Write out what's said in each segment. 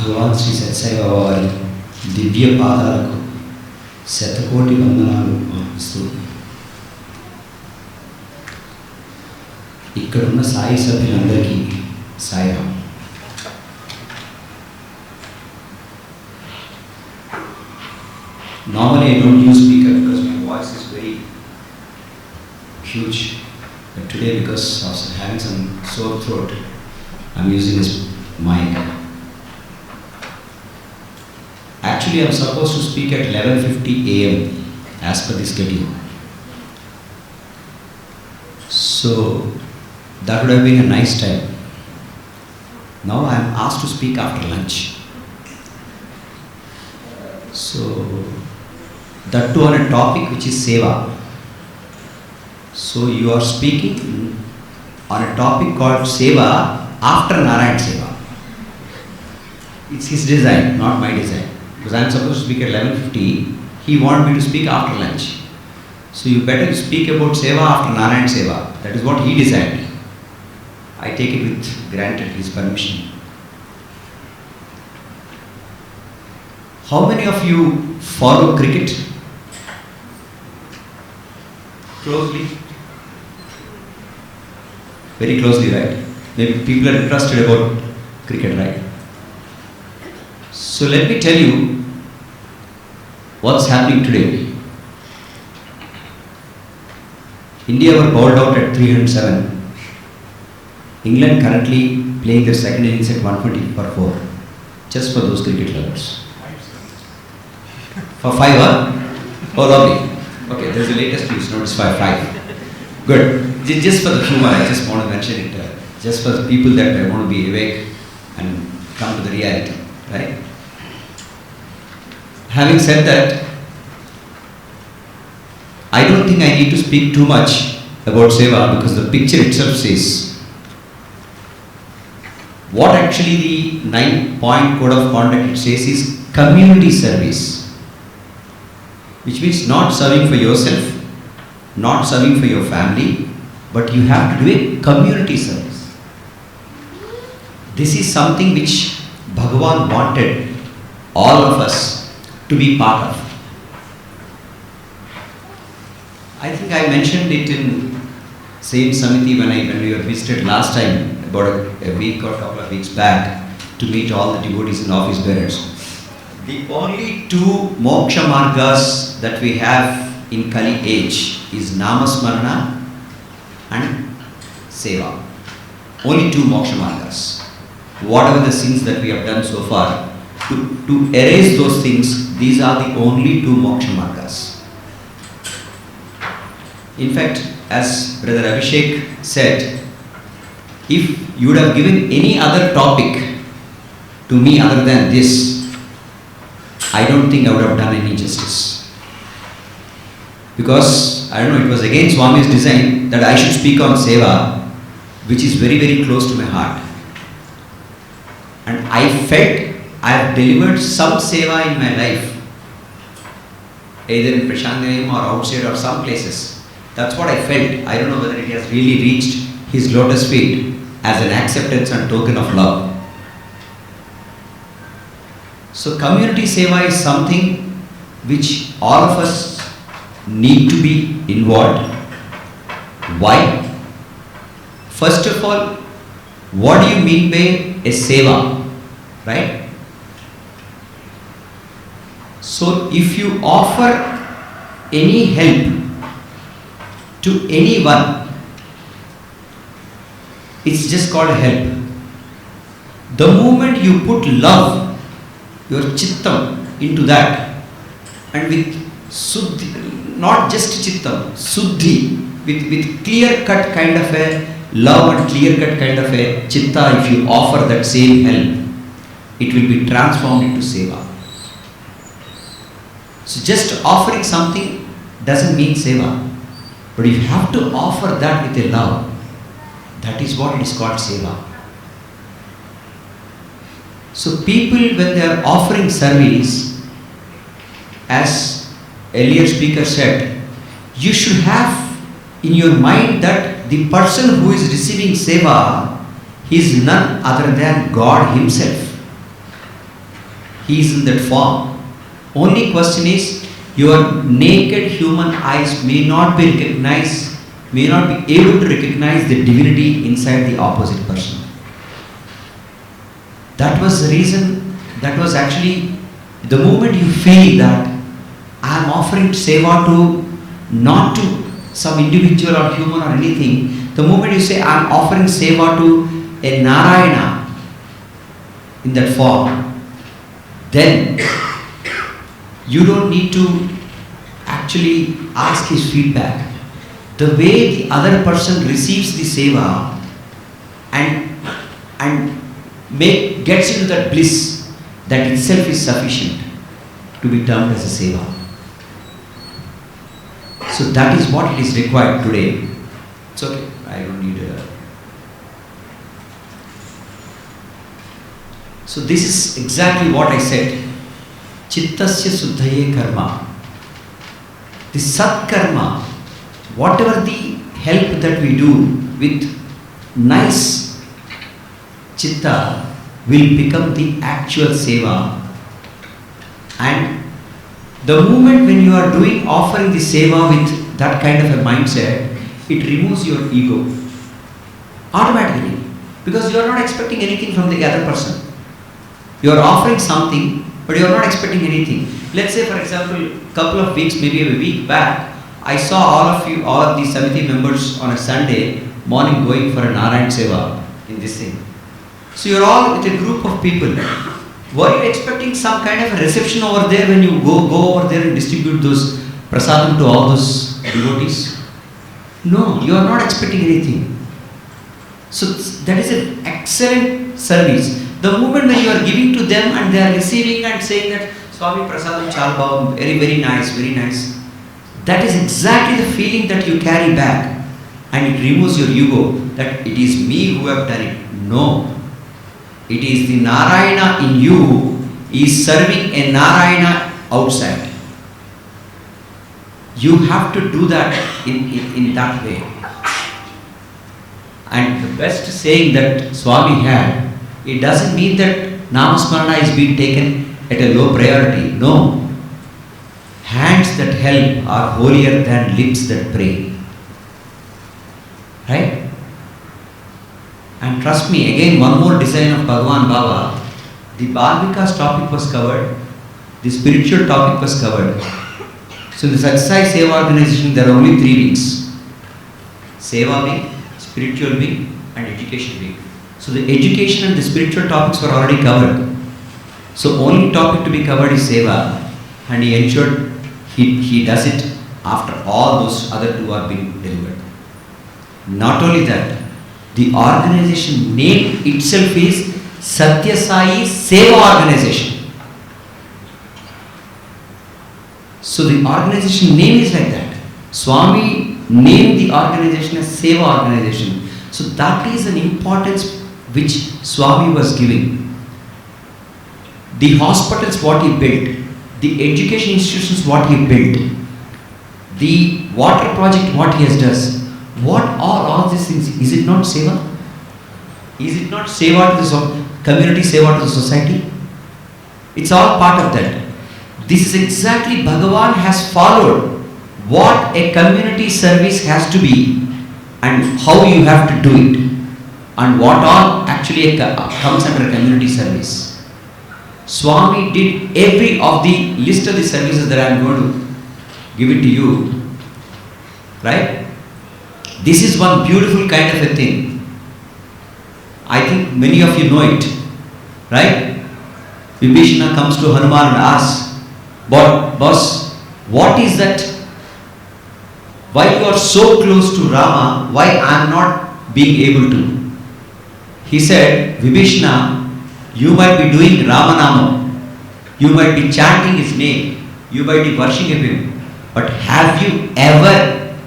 భగవాన్ శ్రీ సత్యసాయి బాబా వారి దివ్య పాదాలకు శతకోటి వందనాలు అర్పిస్తూ ఇక్కడున్న సాయి సభ్యులందరికీ Sairam. Normally I don't use speaker because my voice is very huge, but today because of having some sore throat, I'm using this mic. Actually, I'm supposed to speak at 11:50 a.m. as per the schedule. So that would have been a nice time. Now I'm asked to speak after lunch. So that too on a topic which is seva. So you are speaking on a topic called seva after Narayan Seva. It's his design, not my design. Because I'm supposed to speak at 11:50, he wanted me to speak after lunch. So you better speak about seva after Narayan Seva. That is what he designed. I take it with granted his permission. How many of you follow cricket closely? Very closely, right? Maybe people are interested about cricket, right? So let me tell you what's happening today. India were bowled out at 307. England currently playing their second innings at 120 for 4. Just for those cricket lovers. For 5, huh? Oh, lovely. Okay, there's the latest news. Notice 5. Good. Just for the humor, I just want to mention it. Just for the people that want to be awake and come to the reality, right? Having said that, I don't think I need to speak too much about seva because the picture itself says what actually the 9-point code of conduct it says is community service, which means not serving for yourself, not serving for your family, but you have to do a community service. This is something which Bhagavan wanted all of us to be part of. I think I mentioned it in same Samithi when we were visited last time, about a week or a couple of weeks back, to meet all the devotees and office bearers. The only 2 moksha margas that we have in Kali age is Namasmarana and Seva. Only 2 moksha margas. Whatever the sins that we have done so far, to erase those things, these are the only 2 moksha margas. In fact, as Brother Abhishek said, if you would have given any other topic to me other than this, I don't think I would have done any justice. Because, I don't know, it was again Swami's design that I should speak on seva, which is very, very close to my heart. And I felt I have delivered some seva in my life, either in Prashantinayam or outside or some places. That's what I felt. I don't know whether it has really reached his lotus feet as an acceptance and token of love. So community seva is something which all of us need to be involved. Why? First of all, what do you mean by a seva? Right? So if you offer any help to anyone, it's just called a help. The moment you put love, your chittam into that, and with suddhi, not just chittam, suddhi, with clear-cut kind of a love and clear-cut kind of a chitta, if you offer that same help, it will be transformed into seva. So just offering something doesn't mean seva. But you have to offer that with a love. That is what it is called seva. So people, when they are offering service, as earlier speaker said, you should have in your mind that the person who is receiving seva is none other than God himself. He is in that form. Only question is, your naked human eyes may not be recognized, may not be able to recognize the divinity inside the opposite person. That was the reason, that was actually the moment you feel that I am offering seva to, not to some individual or human or anything, the moment you say I am offering seva to a Narayana in that form, then you don't need to actually ask his feedback. The way the other person receives the seva and gets into that bliss, that itself is sufficient to be termed as a seva. So that is what it is required today. It's okay, I don't need a... So this is exactly what I said. Chittasya suddhaye karma. The sat karma, whatever the help that we do with nice chitta, will become the actual seva. And the moment when you are offering the seva with that kind of a mindset, it removes your ego automatically, because you are not expecting anything from the other person. You are offering something, but you are not expecting anything. Let's say, for example, couple of weeks, maybe a week back, I saw all of the Samithi members on a Sunday morning going for a Narayan Seva in this thing. So you are all with a group of people. Were you expecting some kind of a reception over there when you go over there and distribute those prasadam to all those devotees? No, you are not expecting anything. So that is an excellent service. The moment when you are giving to them and they are receiving and saying that Swami Prasadam Chalbhavam, very, very nice, very nice. That is exactly the feeling that you carry back, and it removes your ego that it is me who have done it. No. It is the Narayana in you is serving a Narayana outside. You have to do that in that way. And the best saying that Swami had, it doesn't mean that Namasmarana is being taken at a low priority. No. Hands that help are holier than lips that pray. Right? And trust me, again, one more design of Bhagavan Baba. The Balmika's topic was covered. The spiritual topic was covered. So in the Satsai Seva organization, there are only 3 wings. Seva wing, spiritual wing, and education wing. So the education and the spiritual topics were already covered. So only topic to be covered is Seva, and he ensured he does it after all those other 2 are being delivered. Not only that, the organization name itself is Satya Sai Seva Organization. So the organization name is like that. Swami named the organization as Seva Organization. So that is an importance which Swami was giving. The hospitals what he built, the education institutions what he built, the water project what he has done, what are all these things? Is it not seva? Is it not seva to the community, seva to the society? It's all part of that. This is exactly Bhagavan has followed what a community service has to be and how you have to do it, and what all actually comes under community service. Swami did every of the list of the services that I am going to give it to you. Right? This is one beautiful kind of a thing. I think many of you know it. Right? Vibhishana comes to Hanuman and asks, Boss, what is that? Why you are so close to Rama? Why I am not being able to? He said, Vibhishana, you might be doing Ramanama, you might be chanting his name, you might be worshipping him, but have you ever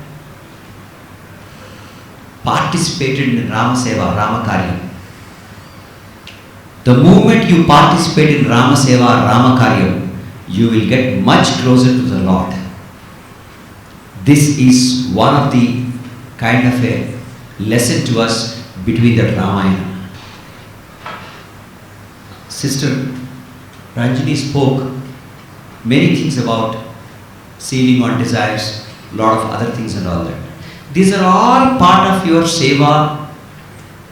participated in Rama Seva, Rama Karya? The moment you participate in Rama Seva, Rama Karya, you will get much closer to the Lord. This is one of the kind of a lesson to us between the Ramayana. Sister, Ranjini spoke many things about sealing on desires, lot of other things and all that. These are all part of your seva.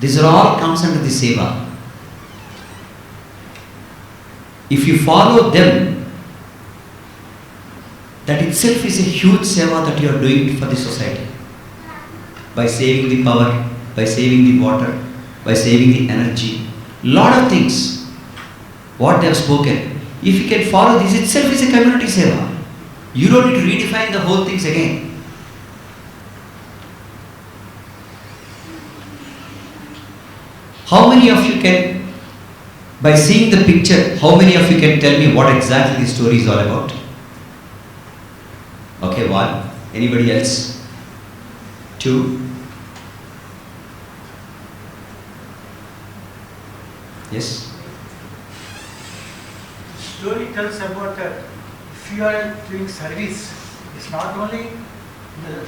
These are all comes under the seva. If you follow them, that itself is a huge seva that you are doing for the society. By saving the power, by saving the water, by saving the energy, lot of things, what they have spoken. If you can follow this itself is a community seva. You don't need to redefine the whole things again. How many of you can, by seeing the picture, how many of you can tell me what exactly the story is all about? Okay, one. Anybody else? Two. Yes? The story tells about if you are doing service, it's not only the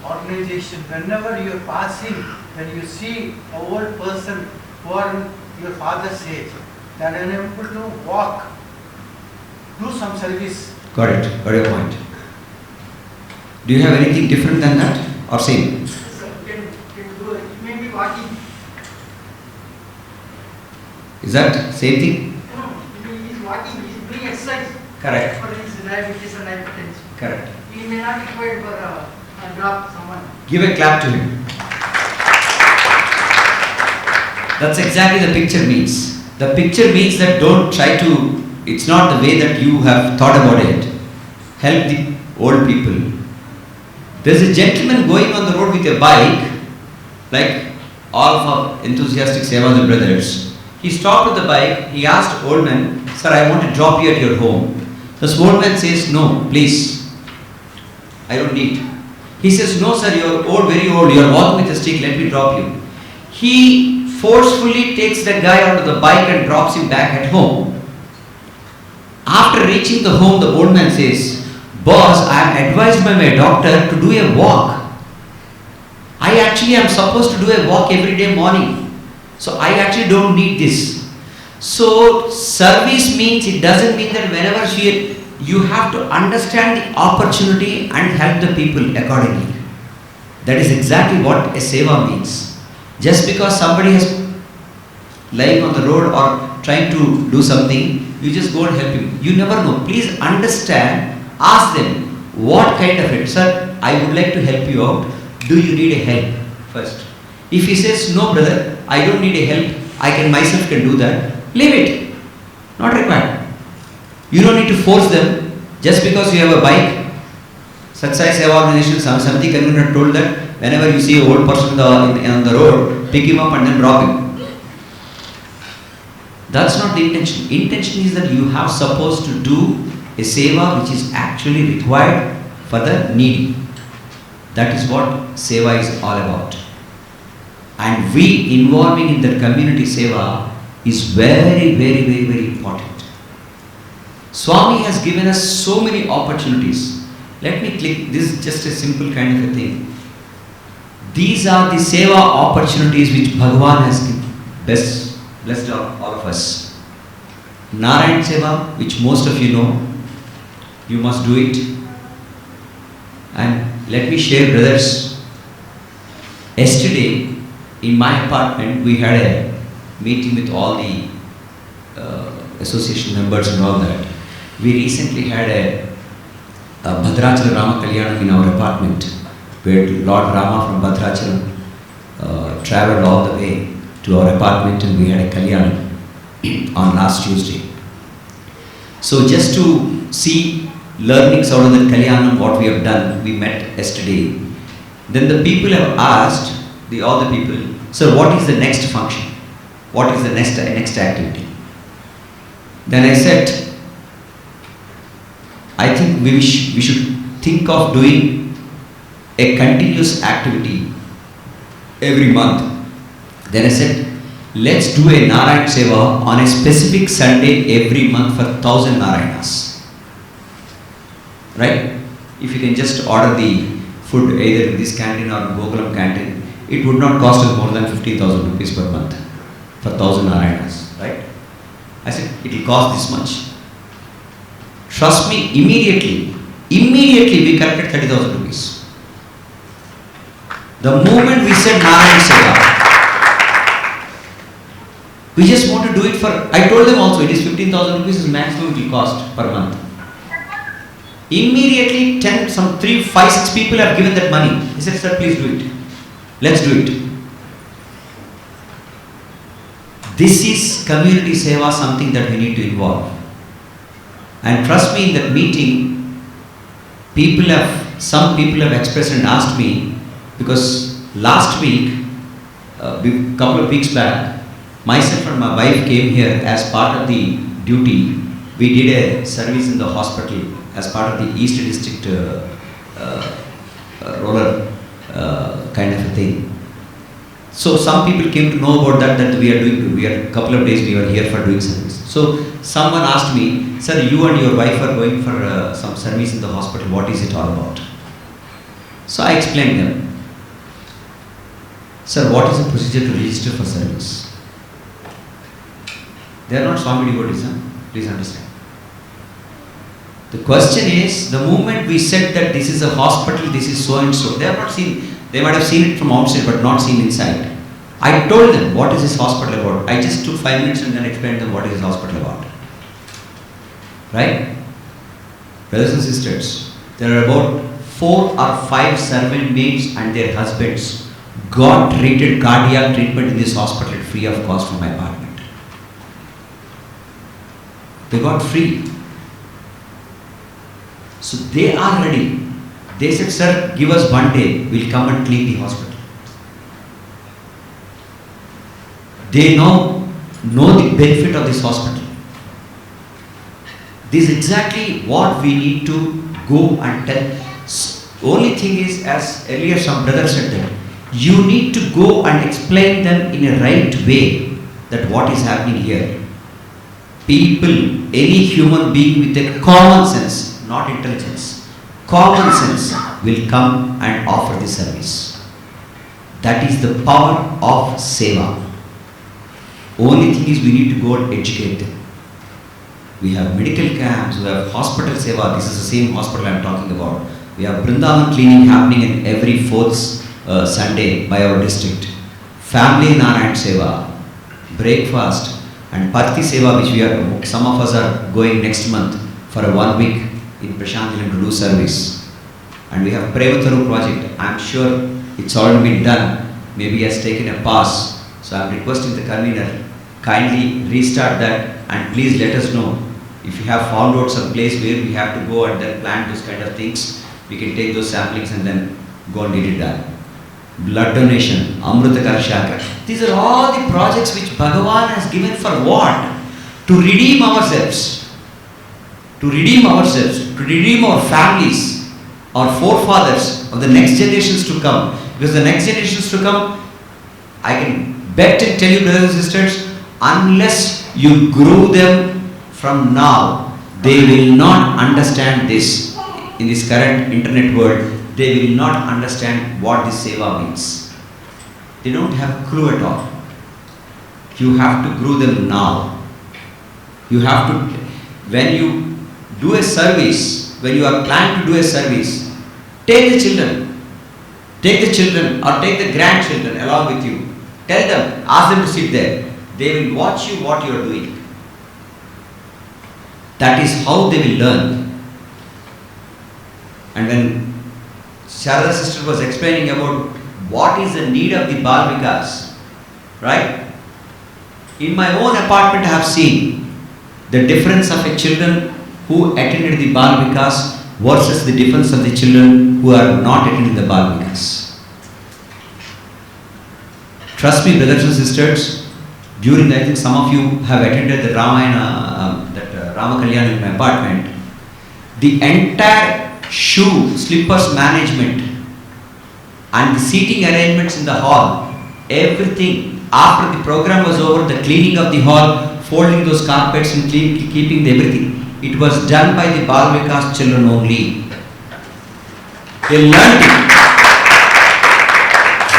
organization. Whenever you are passing, when you see an old person who are in your father's age, they are unable to walk, do some service. Got it. Got your point. Do you have anything different than that or same? Can do it. Maybe walking. Is that same thing? No, he is walking, he is doing exercise. Correct. For his diabetes and hypertension. Correct. He may not require for a drop someone. Give a clap to him. That's exactly the picture means. The picture means that don't try to, it's not the way that you have thought about it. Help the old people. There's a gentleman going on the road with a bike, like all of our enthusiastic Sevas and brothers. He stopped with the bike, he asked old man, "Sir, I want to drop you at your home." This old man says, "No, please, I don't need." He says, "No sir, you're old, very old, you're walking with a stick, let me drop you." He forcefully takes the guy out of the bike and drops him back at home. After reaching the home, the old man says, "Boss, I am advised by my doctor to do a walk. I actually am supposed to do a walk every day morning. So I actually don't need this." So service means, it doesn't mean that whenever you have to understand the opportunity and help the people accordingly. That is exactly what a seva means. Just because somebody is lying on the road or trying to do something, you just go and help him. You never know. Please understand, ask them, what kind of it? "Sir, I would like to help you out. Do you need a help?" First. If he says, "No brother, I don't need a help, I can myself can do that," leave it. Not required. You don't need to force them just because you have a bike. Satsai Seva organization, Samithi convener told that whenever you see an old person on the road, pick him up and then drop him. That's not the intention. Intention is that you have supposed to do a seva which is actually required for the needy. That is what seva is all about. And we involving in the community seva is very, very, very, very important. Swami has given us so many opportunities. Let me click, this is just a simple kind of a thing. These are the seva opportunities which Bhagavan has blessed all of us. Narayan Seva, which most of you know, you must do it. And let me share, brothers, yesterday in my apartment we had a meeting with all the association members and all that. We recently had a Bhadrachalam Rama Kalyanam in our apartment, where Lord Rama from Bhadrachalam travelled all the way to our apartment, and we had a Kalyanam on last Tuesday. So just to see learnings out of the Kalyanam, what we have done, we met yesterday. Then the people have asked, all the people, "Sir, what is the next function? What is the next activity?" Then I said, I think we should think of doing a continuous activity every month. Then I said, let's do a Narayan Seva on a specific Sunday every month for 1,000 Narayanas. Right? If you can just order the food either in this canteen or Gokulam canteen, it would not cost us more than 15,000 rupees per month for 1,000 Narayanas. Right? I said, it will cost this much. Trust me, immediately we collected 30,000 rupees. The moment we said Narayan Seva, we just want to do it for, I told them also, it is 15,000 rupees is maximum it will cost per month. Immediately 3, 5, 6 people have given that money. He said, sir, please do it. Let's do it. This is community seva, something that we need to involve. And trust me, in that meeting, some people have expressed and asked me, because last week, couple of weeks back, myself and my wife came here as part of the duty. We did a service in the hospital as part of the East District roller kind of a thing. So some people came to know about that we are couple of days we were here for doing service. So someone asked me, sir, you and your wife are going for some service in the hospital, what is it all about? So I explained them, sir, what is the procedure to register for service? They are not Swami devotees, please understand. The question is, the moment we said that this is a hospital, this is so and so, they have not seen, they might have seen it from outside but not seen inside. I told them, what is this hospital about? I just took 5 minutes and then explained them what is this hospital about. Right? Brothers and sisters, there are about 4 or 5 servant maids and their husbands got treated cardiac treatment in this hospital free of cost from my apartment. They got free. So they are ready. They said, sir, give us 1 day, we'll come and clean the hospital. They know the benefit of this hospital. This is exactly what we need to go and tell. Only thing is, as earlier some brother said that, you need to go and explain them in a right way that what is happening here. People, any human being with a common sense, not intelligence, common sense will come and offer the service. That is the power of seva. Only thing is we need to go and educate them. We have medical camps, we have hospital seva, this is the same hospital I am talking about. We have Vrindavan cleaning happening in every 4th Sunday by our district. Family Narayan Seva, breakfast and Parthi Seva, which some of us are going next month for a 1 week in Prashantilan to do service. And we have Prevataru project. I am sure it's already been done. Maybe he has taken a pass. So I am requesting the convener, kindly restart that and please let us know if you have found out some place where we have to go and then plant those kind of things. We can take those samplings and then go and get it done. Blood donation, Amrita Karshaka. These are all the projects which Bhagavan has given for what? To redeem ourselves. To redeem ourselves. To redeem our families, our forefathers, or the next generations to come. Because the next generations to come, I can bet and tell you, brothers and sisters, unless you grow them from now, they will not understand this. In this current internet world, they will not understand what this seva means. They don't have a clue at all. You have to grow them now. You have to, when you do a service, when you are planning to do a service, take the children or take the grandchildren along with you. Tell them, ask them to sit there. They will watch you what you are doing. That is how they will learn. And when Sharada sister was explaining about what is the need of the Bal Vikas, right? In my own apartment I have seen the difference of a children who attended the Bal Vikas versus the difference of the children who are not attending the Bal Vikas. Trust me, brothers and sisters, during I think some of you have attended the Ramayana, Rama Kalyan in my apartment, the entire slippers management and the seating arrangements in the hall, everything, after the program was over, the cleaning of the hall, folding those carpets and keeping everything, it was done by the Bal Vikas children only. They learned it.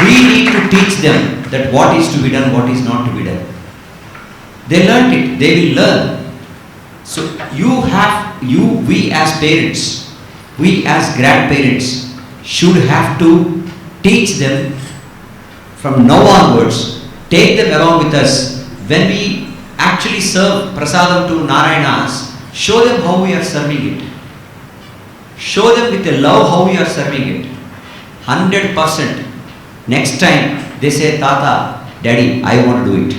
We need to teach them that what is to be done, what is not to be done. They learned it. They will learn. So we as parents, we as grandparents should have to teach them from now onwards, take them along with us. When we actually serve prasadam to Narayanas, show them how we are serving it. Show them with a love how we are serving it. 100%. Next time they say, Tata, Daddy, I want to do it.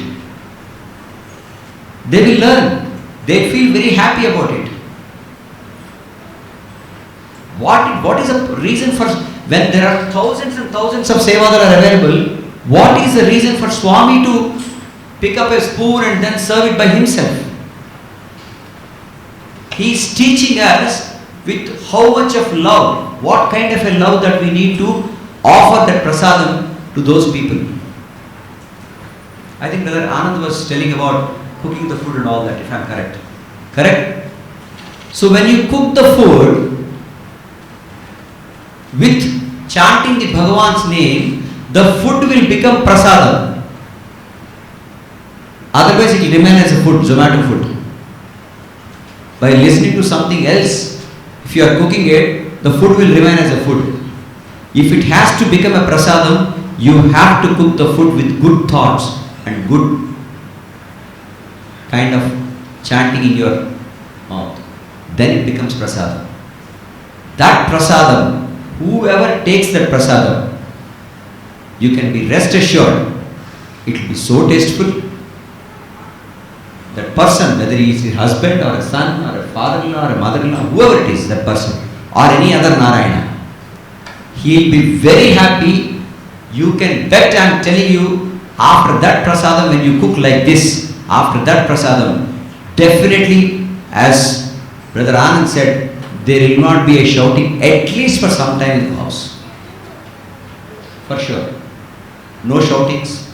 They will learn. They feel very happy about it. What is the reason for, when there are thousands and thousands of seva that are available, what is the reason for Swami to pick up a spoon and then serve it by himself? He is teaching us with how much of love, what kind of a love that we need to offer that prasadam to those people. I think Brother Anand was telling about cooking the food and all that, if I am correct. Correct? So when you cook the food with chanting the Bhagavan's name, the food will become prasadam. Otherwise it will remain as a food, Zomato food. By listening to something else, if you are cooking it, the food will remain as a food. If it has to become a prasadam, you have to cook the food with good thoughts and good kind of chanting in your mouth. Then it becomes prasadam. That prasadam, whoever takes that prasadam, you can be rest assured, it will be so tasteful. That person, whether he is a husband or a son or a father-in-law or a mother-in-law, whoever it is, that person, or any other Narayana, he will be very happy. You can bet, I am telling you, after that prasadam, when you cook like this, after that prasadam, definitely, as Brother Anand said, there will not be a shouting, at least for some time in the house. For sure. No shoutings,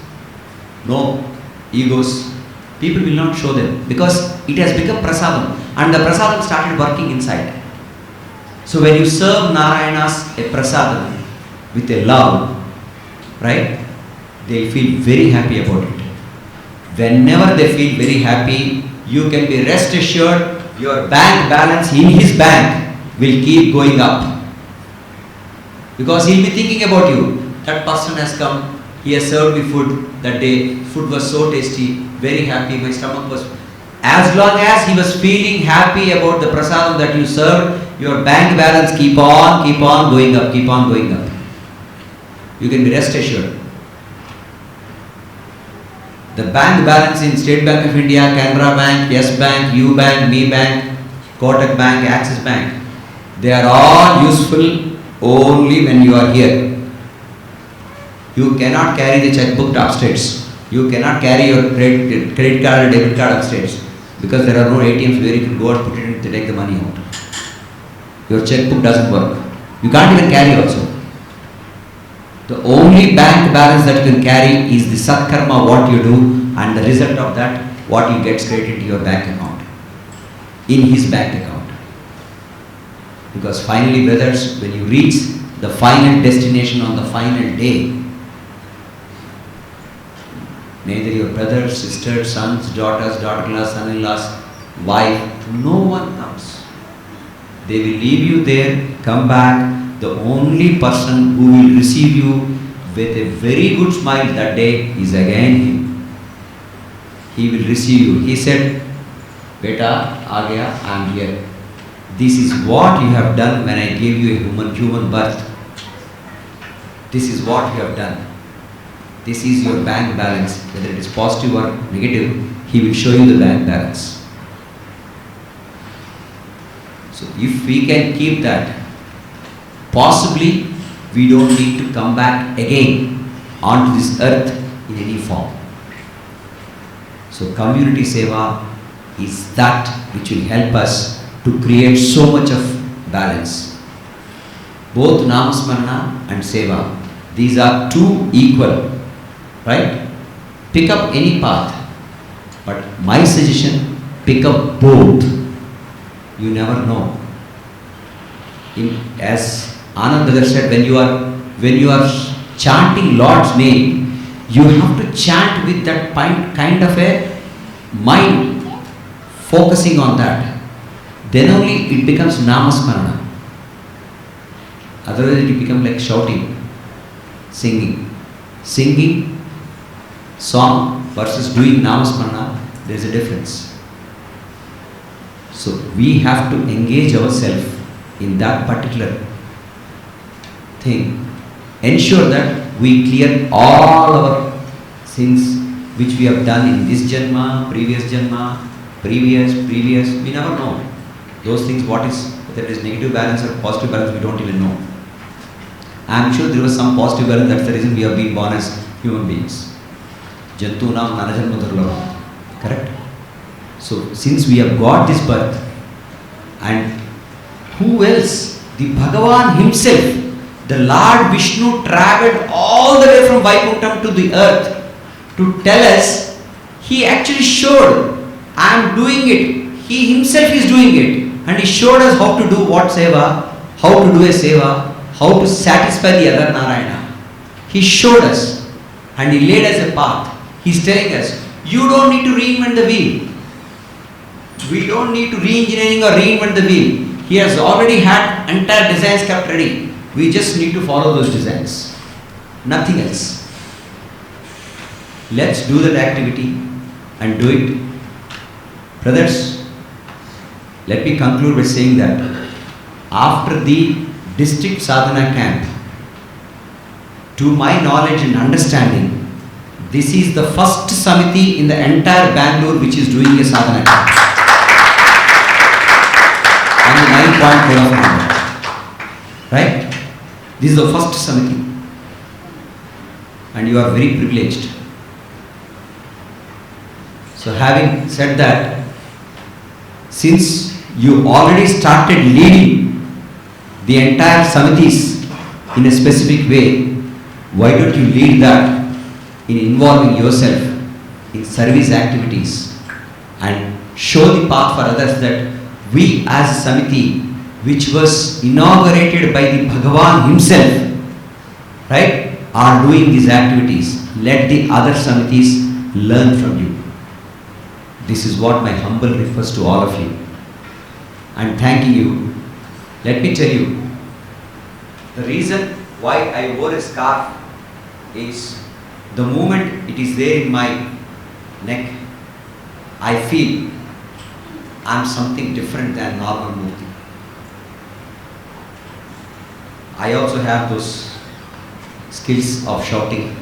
no egos. People will not show them because it has become prasadam and the prasadam started working inside. So when you serve Narayanas a prasadam with a love, right, they feel very happy about it. Whenever they feel very happy, you can be rest assured your bank balance in his bank will keep going up. Because he will be thinking about you. That person has come, he has served me food that day, food was so tasty, very happy, my stomach was... As long as he was feeling happy about the prasadam that you served, your bank balance keep on going up, keep on going up. You can be rest assured. The bank balance in State Bank of India, Canara Bank, Yes Bank, U Bank, Me Bank, Kotak Bank, Axis Bank, they are all useful only when you are here. You cannot carry the checkbook upstairs. You cannot carry your credit card or debit card upstairs because there are no ATMs where you can go and put it in to take the money out. Your checkbook doesn't work. You can't even carry also. The only bank balance that you can carry is the satkarma, what you do, and the result of that, what you get straight into your bank account, in his bank account. Because finally, brothers, when you reach the final destination on the final day, neither your brothers, sisters, sons, daughters, daughter-in-laws, son-in-laws, wife, no one comes. They will leave you there, come back. The only person who will receive you with a very good smile that day is again him. He will receive you. He said, Beta, aa gaya, I am here. This is what you have done when I gave you a human birth. This is what you have done. This is your bank balance. Whether it is positive or negative, he will show you the bank balance. So if we can keep that, possibly we don't need to come back again onto this earth in any form. So community seva is that which will help us to create so much of balance. Both namasmarana and seva, these are two equal. Right? Pick up any path. But my suggestion, pick up both. You never know. As Anand brother said, when you are chanting Lord's name, you have to chant with that kind of a mind focusing on that, then only it becomes namasmarana. Otherwise it becomes like shouting, singing. Singing song versus doing namasmarana, there is a difference. So we have to engage ourselves in that particular thing. Ensure that we clear all our sins which we have done in this janma, previous, we never know. Those things, what is, whether it is negative balance or positive balance, we don't even know. I am sure there was some positive balance, that's the reason we have been born as human beings. Jantunam nanajanma durlabham. Correct? So, since we have got this birth, and who else? The Bhagavan himself, the Lord Vishnu travelled all the way from Vaikuntham to the earth to tell us. He actually showed, I am doing it. He himself is doing it. And he showed us how to do what seva, how to do a seva, how to satisfy the other Narayana. He showed us and he laid us a path. He is telling us, you don't need to reinvent the wheel. We don't need to re-engineering or reinvent the wheel. He has already had entire designs kept ready. We just need to follow those designs. Nothing else. Let's do that activity and do it. Brothers, let me conclude by saying that after the district sadhana camp, to my knowledge and understanding, this is the first Samithi in the entire Bangalore which is doing a sadhana camp. On the 9-point code of conduct. Right? This is the first Samithi. And you are very privileged. So having said that, since you already started leading the entire Samithis in a specific way, why don't you lead that in involving yourself in service activities and show the path for others that we as Samithi, which was inaugurated by the Bhagavan himself, right, are doing these activities. Let the other Samithis learn from you. This is what my humble refers to all of you. I'm thanking you. Let me tell you, the reason why I wore a scarf is the moment it is there in my neck, I feel I'm something different than normal Murthy. I also have those skills of shouting,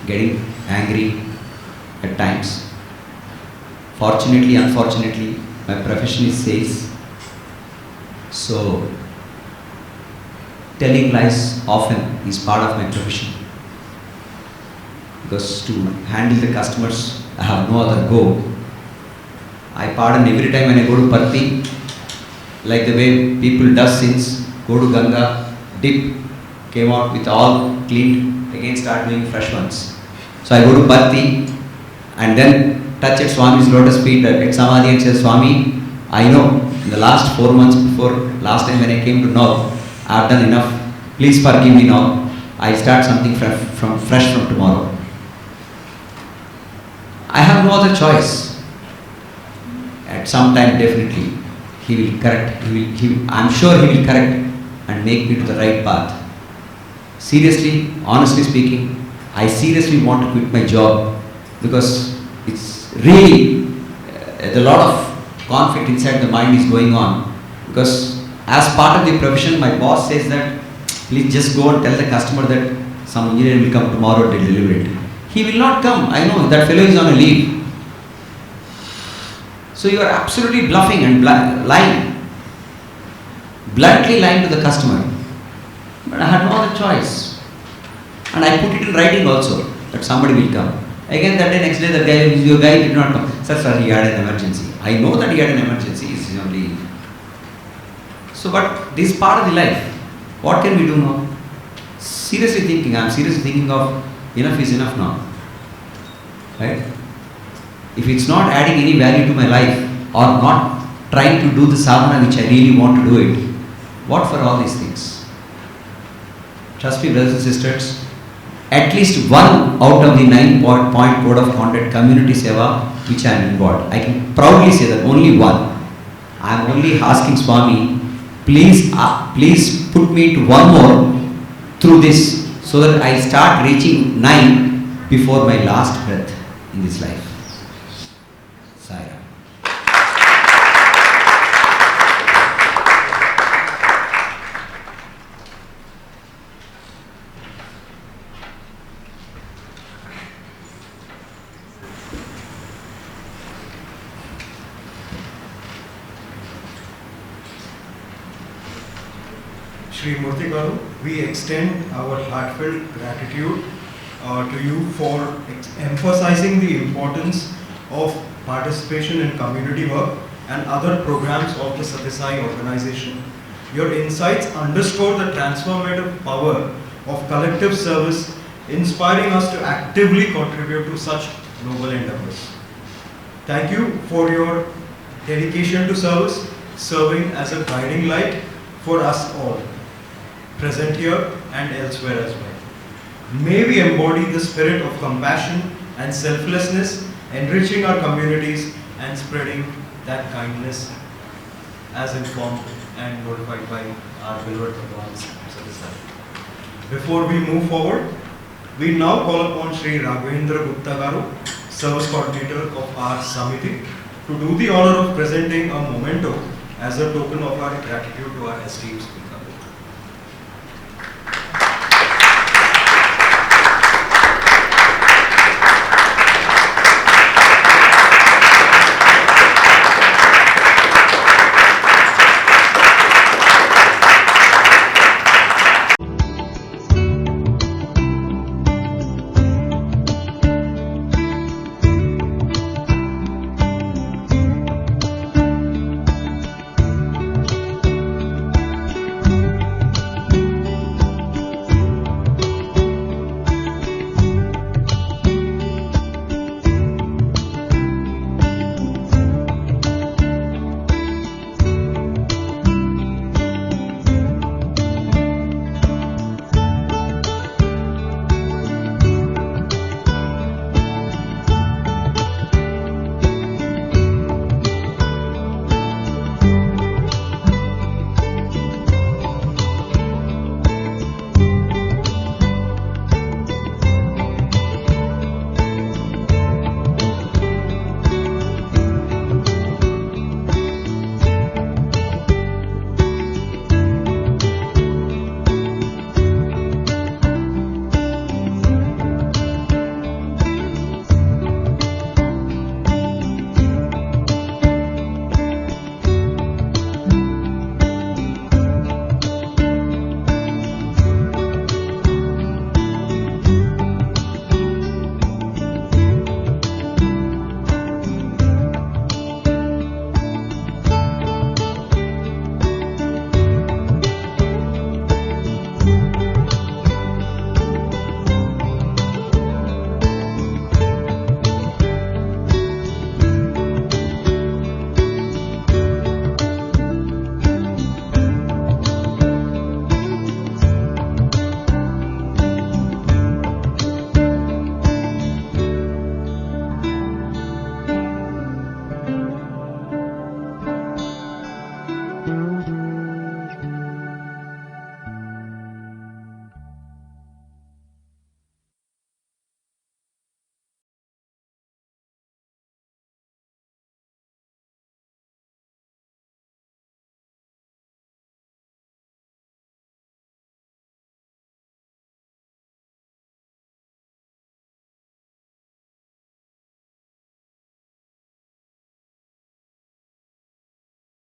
getting angry at times. Fortunately, unfortunately, my profession is sales. So, telling lies often is part of my profession. Because to handle the customers, I have no other go. I pardon every time when I go to Parthi, like the way people do sins, go to Ganga, dip, came out with all clean, again start doing fresh ones. So I go to Parthi and then touch at Swami's lotus feet at Samadhi and say, Swami, I know in the last 4 months before last time when I came to know, I have done enough. Please forgive me now. I start something fresh from tomorrow. I have no other choice. At some time definitely he will correct. I'm sure he will correct and make me to the right path. Seriously, honestly speaking, I seriously want to quit my job because it's really a lot of conflict inside the mind is going on. Because as part of the profession, my boss says that please just go and tell the customer that some engineer will come tomorrow to deliver it. He will not come. I know that fellow is on a leave. So you are absolutely bluffing and lying. Bluntly lying to the customer. But I had no other choice. And I put it in writing also that somebody will come. Again that day, next day, your guy did not come. Sir, he had an emergency. I know that he had an emergency. He is on leave. So, but this is part of the life. What can we do now? Seriously thinking, I am seriously thinking of enough is enough now. Right? If it's not adding any value to my life or not trying to do the sadhana which I really want to do it, what for all these things? Trust me, brothers and sisters, at least one out of the 9-point code of conduct community seva which I am involved. I can proudly say that only one. I am only asking Swami, please put me to one more through this so that I start reaching 9 before my last breath in this life. Sai Ram. Shri Murthy Garu, we extend our heartfelt gratitude to you for emphasizing the importance of participation in community work and other programs of the Satisai organization. Your insights underscore the transformative power of collective service, inspiring us to actively contribute to such noble endeavors. Thank you for your dedication to service, serving as a guiding light for us all, present here and elsewhere as well. May we embody the spirit of compassion and selflessness, enriching our communities and spreading that kindness as informed and notified by our beloved Bhagwan's Sadhana. Before we move forward, we now call upon Shri Raghavendra Gupta Garu, Service Coordinator of our Samithi, to do the honor of presenting a memento as a token of our gratitude to our esteemed speaker.